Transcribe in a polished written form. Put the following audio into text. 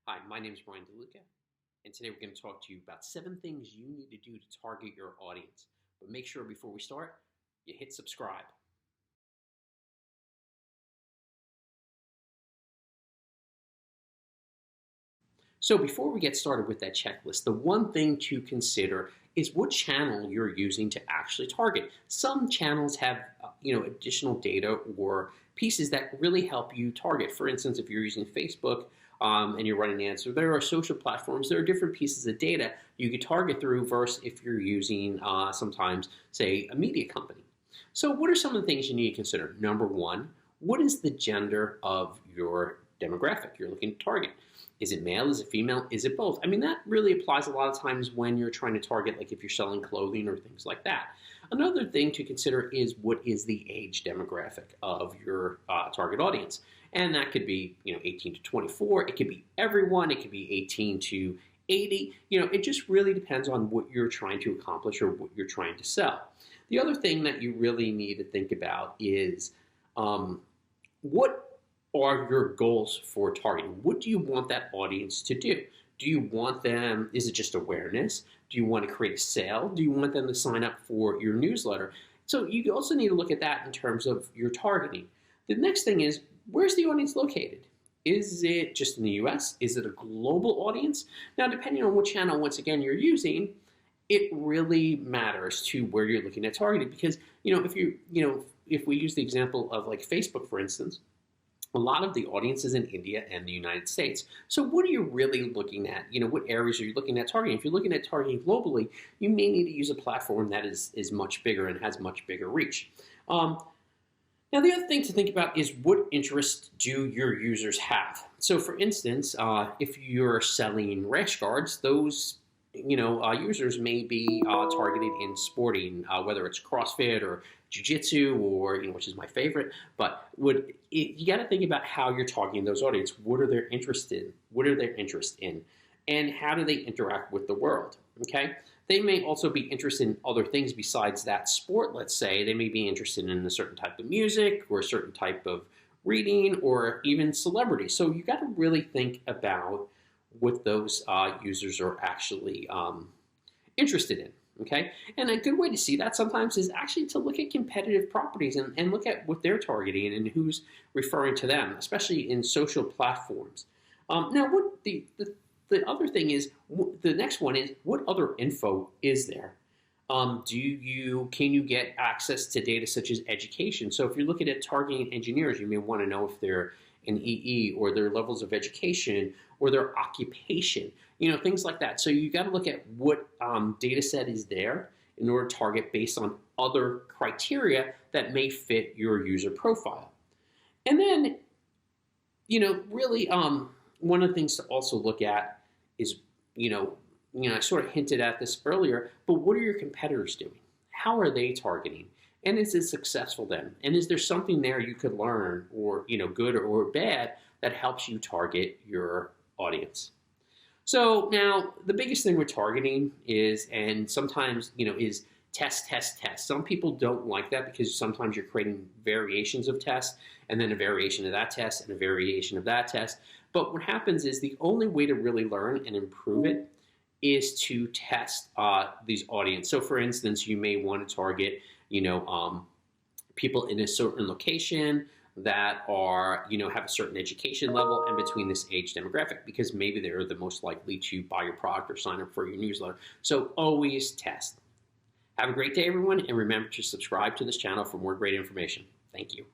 Hi, my name is Brian DeLuca, and today we're going to talk to you about 7 things you need to do to target your audience. But make sure before we start, you hit subscribe. So before we get started with that checklist, the one thing to consider is what channel you're using to actually target. Some channels have additional data or pieces that really help you target. For instance, if you're using Facebook and you're running ads, so there are social platforms, there are different pieces of data you could target through versus if you're using sometimes, say, a media company. So what are some of the things you need to consider? Number one, what is the gender of your demographic you're looking to target? Is it male? Is it female? Is it both? I mean, that really applies a lot of times when you're trying to target, like if you're selling clothing or things like that. Another thing to consider is what is the age demographic of your target audience. And that could be, 18 to 24. It could be everyone. It could be 18 to 80. It just really depends on what you're trying to accomplish or what you're trying to sell. The other thing that you really need to think about is what are your goals for targeting? What do you want that audience to do? Do you want them, is it just awareness? Do you want to create a sale? Do you want them to sign up for your newsletter? So you also need to look at that in terms of your targeting. The next thing is, where's the audience located? Is it just in the US? Is it a global audience? Now, depending on what channel, once again, you're using, it really matters to where you're looking at targeting because, if we use the example of like Facebook, for instance, a lot of the audience is in India and the United States. So what are you really looking at? What areas are you looking at targeting? If you're looking at targeting globally, you may need to use a platform that is much bigger and has much bigger reach. Now, the other thing to think about is what interests do your users have? So for instance, if you're selling rash guards, those users may be targeted in sporting, whether it's CrossFit or Jiu-Jitsu or, which is my favorite, but you got to think about how you're targeting those audience. What are their interests in? What are their interests in? And how do they interact with the world? Okay. They may also be interested in other things besides that sport, let's say. They may be interested in a certain type of music or a certain type of reading or even celebrity. So you got to really think about what those users are actually interested in, okay? And a good way to see that sometimes is actually to look at competitive properties and look at what they're targeting and who's referring to them, especially in social platforms. Now, what the other thing is, the next one is, what other info is there? Can you get access to data such as education? So if you're looking at targeting engineers, you may want to know if they're an EE or their levels of education or their occupation, things like that. So you got to look at what data set is there in order to target based on other criteria that may fit your user profile. And then, really one of the things to also look at is, I sort of hinted at this earlier, but what are your competitors doing? How are they targeting? And is it successful then? And is there something there you could learn or, good or bad that helps you target your audience? So now the biggest thing with targeting is, and sometimes, is test, test, test. Some people don't like that because sometimes you're creating variations of tests and then a variation of that test and a variation of that test. But what happens is the only way to really learn and improve it is to test these audience. So for instance, you may want to target people in a certain location that are, have a certain education level and between this age demographic, because maybe they're the most likely to buy your product or sign up for your newsletter. So always test. Have a great day, everyone, and remember to subscribe to this channel for more great information. Thank you.